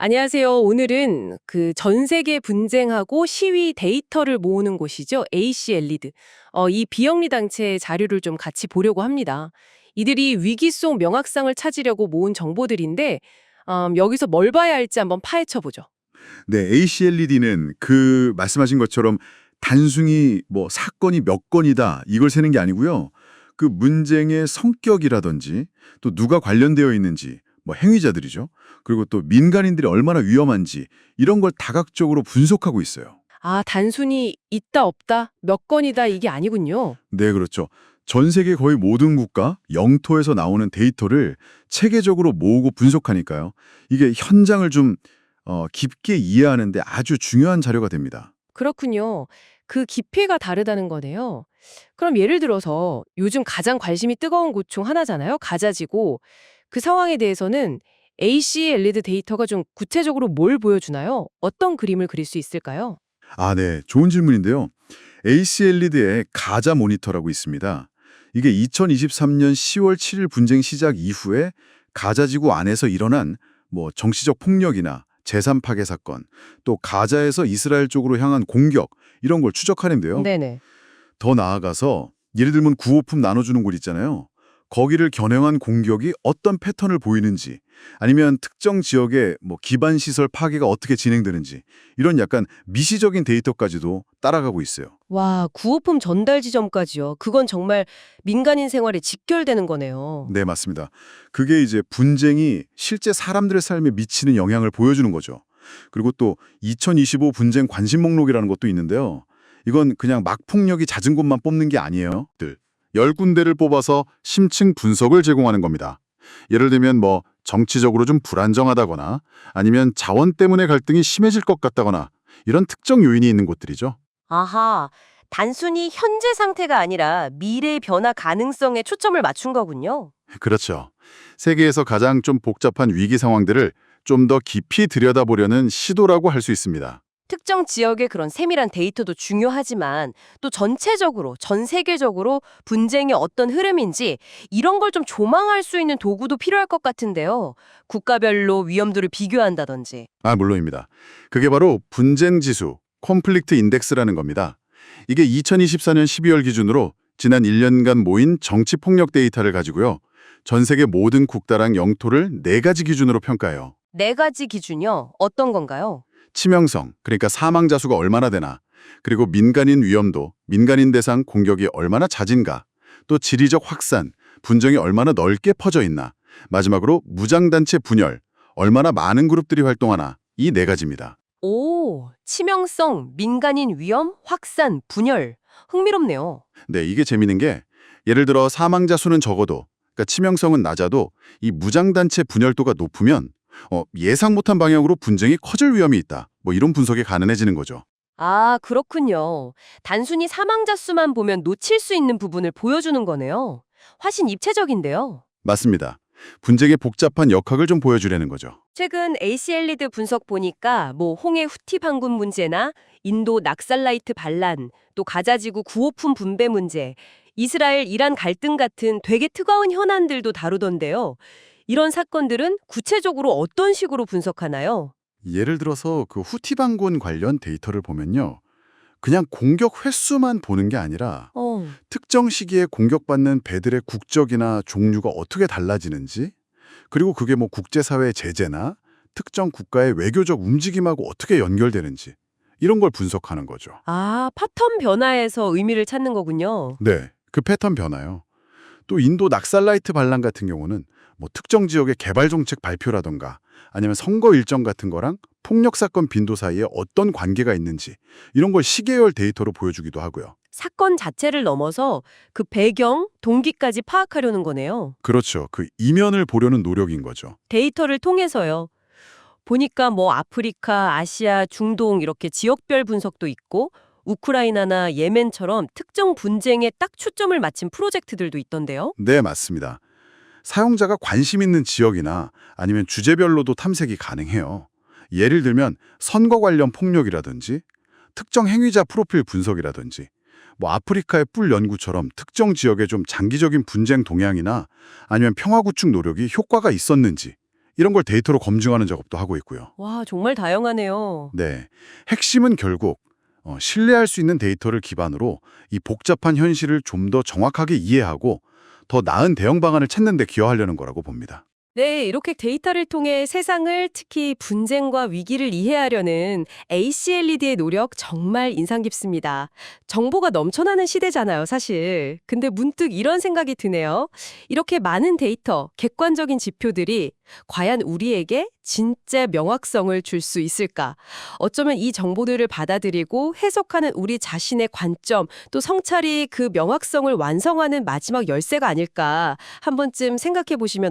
안녕하세요. 오늘은 그 전 세계 분쟁하고 시위 데이터를 모으는 곳이죠. ACLED. 이 비영리 단체의 자료를 좀 같이 보려고 합니다. 이들이 위기 속 명확성을 찾으려고 모은 정보들인데 여기서 뭘 봐야 할지 한번 파헤쳐 보죠. 네, ACLED는 그 말씀하신 것처럼 단순히 뭐 사건이 몇 건이다 이걸 세는 게 아니고요. 그 문쟁의 성격이라든지 또 누가 관련되어 있는지 뭐 행위자들이죠. 그리고 또 민간인들이 얼마나 위험한지 이런 걸 다각적으로 분석하고 있어요. 아, 단순히 있다 없다, 몇 건이다 이게 아니군요. 네, 그렇죠. 전 세계 거의 모든 국가, 영토에서 나오는 데이터를 체계적으로 모으고 분석하니까요. 이게 현장을 좀 깊게 이해하는 데 아주 중요한 자료가 됩니다. 그렇군요. 그 깊이가 다르다는 거네요. 그럼 예를 들어서 요즘 가장 관심이 뜨거운 곳 중 하나잖아요. 가자지구. 그 상황에 대해서는 ACLED 데이터가 좀 구체적으로 뭘 보여주나요? 어떤 그림을 그릴 수 있을까요? 아, 네. 좋은 질문인데요. ACLED의 가자 모니터라고 있습니다. 이게 2023년 10월 7일 분쟁 시작 이후에 가자지구 안에서 일어난 뭐 정치적 폭력이나 재산 파괴 사건, 또 가자에서 이스라엘 쪽으로 향한 공격 이런 걸 추적하는데요. 네네. 더 나아가서 예를 들면 구호품 나눠주는 곳 있잖아요. 거기를 겨냥한 공격이 어떤 패턴을 보이는지 아니면 특정 지역의 뭐 기반 시설 파괴가 어떻게 진행되는지 이런 약간 미시적인 데이터까지도 따라가고 있어요. 와, 구호품 전달 지점까지요. 그건 정말 민간인 생활에 직결되는 거네요. 네, 맞습니다. 그게 이제 분쟁이 실제 사람들의 삶에 미치는 영향을 보여주는 거죠. 그리고 또 2025 분쟁 관심 목록이라는 것도 있는데요. 이건 그냥 막 폭력이 잦은 곳만 뽑는 게 아니에요. 10군데를 뽑아서 심층 분석을 제공하는 겁니다. 예를 들면 뭐 정치적으로 좀 불안정하다거나 아니면 자원 때문에 갈등이 심해질 것 같다거나 이런 특정 요인이 있는 곳들이죠. 아하, 단순히 현재 상태가 아니라 미래의 변화 가능성에 초점을 맞춘 거군요. 그렇죠. 세계에서 가장 좀 복잡한 위기 상황들을 좀 더 깊이 들여다보려는 시도라고 할 수 있습니다. 특정 지역의 그런 세밀한 데이터도 중요하지만 또 전체적으로, 전 세계적으로 분쟁의 어떤 흐름인지 이런 걸 좀 조망할 수 있는 도구도 필요할 것 같은데요. 국가별로 위험도를 비교한다든지. 아, 물론입니다. 그게 바로 분쟁 지수, 콘플릭트 인덱스라는 겁니다. 이게 2024년 12월 기준으로 지난 1년간 모인 정치 폭력 데이터를 가지고요. 전 세계 모든 국가랑 영토를 4가지 기준으로 평가해요. 4가지 기준이요. 어떤 건가요? 치명성, 그러니까 사망자 수가 얼마나 되나, 그리고 민간인 위험도, 민간인 대상 공격이 얼마나 잦은가, 또 지리적 확산, 분쟁이 얼마나 넓게 퍼져 있나, 마지막으로 무장단체 분열, 얼마나 많은 그룹들이 활동하나, 이 4가지입니다. 오, 치명성, 민간인 위험, 확산, 분열. 흥미롭네요. 네, 이게 재미있는 게 예를 들어 사망자 수는 적어도, 그러니까 치명성은 낮아도 이 무장단체 분열도가 높으면 예상 못한 방향으로 분쟁이 커질 위험이 있다. 뭐 이런 분석이 가능해지는 거죠. 아, 그렇군요. 단순히 사망자 수만 보면 놓칠 수 있는 부분을 보여주는 거네요. 훨씬 입체적인데요. 맞습니다. 분쟁의 복잡한 역학을 좀 보여주려는 거죠. 최근 ACLED 분석 보니까 뭐 홍해 후티 반군 문제나 인도 낙살라이트 반란, 또 가자지구 구호품 분배 문제, 이스라엘 이란 갈등 같은 되게 뜨거운 현안들도 다루던데요. 이런 사건들은 구체적으로 어떤 식으로 분석하나요? 예를 들어서 그 후티 반군 관련 데이터를 보면요. 그냥 공격 횟수만 보는 게 아니라 특정 시기에 공격받는 배들의 국적이나 종류가 어떻게 달라지는지, 그리고 그게 뭐 국제사회 제재나 특정 국가의 외교적 움직임하고 어떻게 연결되는지 이런 걸 분석하는 거죠. 아, 패턴 변화에서 의미를 찾는 거군요. 네, 그 패턴 변화요. 또 인도 낙살라이트 반란 같은 경우는 뭐 특정 지역의 개발 정책 발표라던가 아니면 선거 일정 같은 거랑 폭력 사건 빈도 사이에 어떤 관계가 있는지 이런 걸 시계열 데이터로 보여주기도 하고요. 사건 자체를 넘어서 그 배경, 동기까지 파악하려는 거네요. 그렇죠. 그 이면을 보려는 노력인 거죠. 데이터를 통해서요. 보니까 뭐 아프리카, 아시아, 중동 이렇게 지역별 분석도 있고 우크라이나나 예멘처럼 특정 분쟁에 딱 초점을 맞춘 프로젝트들도 있던데요. 네, 맞습니다. 사용자가 관심 있는 지역이나 아니면 주제별로도 탐색이 가능해요. 예를 들면 선거 관련 폭력이라든지 특정 행위자 프로필 분석이라든지 뭐 아프리카의 뿔 연구처럼 특정 지역의 좀 장기적인 분쟁 동향이나 아니면 평화 구축 노력이 효과가 있었는지 이런 걸 데이터로 검증하는 작업도 하고 있고요. 와, 정말 다양하네요. 네, 핵심은 결국 신뢰할 수 있는 데이터를 기반으로 이 복잡한 현실을 좀 더 정확하게 이해하고 더 나은 대응 방안을 찾는 데 기여하려는 거라고 봅니다. 네, 이렇게 데이터를 통해 세상을 특히 분쟁과 위기를 이해하려는 ACLED의 노력 정말 인상 깊습니다. 정보가 넘쳐나는 시대잖아요, 사실. 근데 문득 이런 생각이 드네요. 이렇게 많은 데이터, 객관적인 지표들이 과연 우리에게 진짜 명확성을 줄 수 있을까? 어쩌면 이 정보들을 받아들이고 해석하는 우리 자신의 관점, 또 성찰이 그 명확성을 완성하는 마지막 열쇠가 아닐까 한 번쯤 생각해 보시면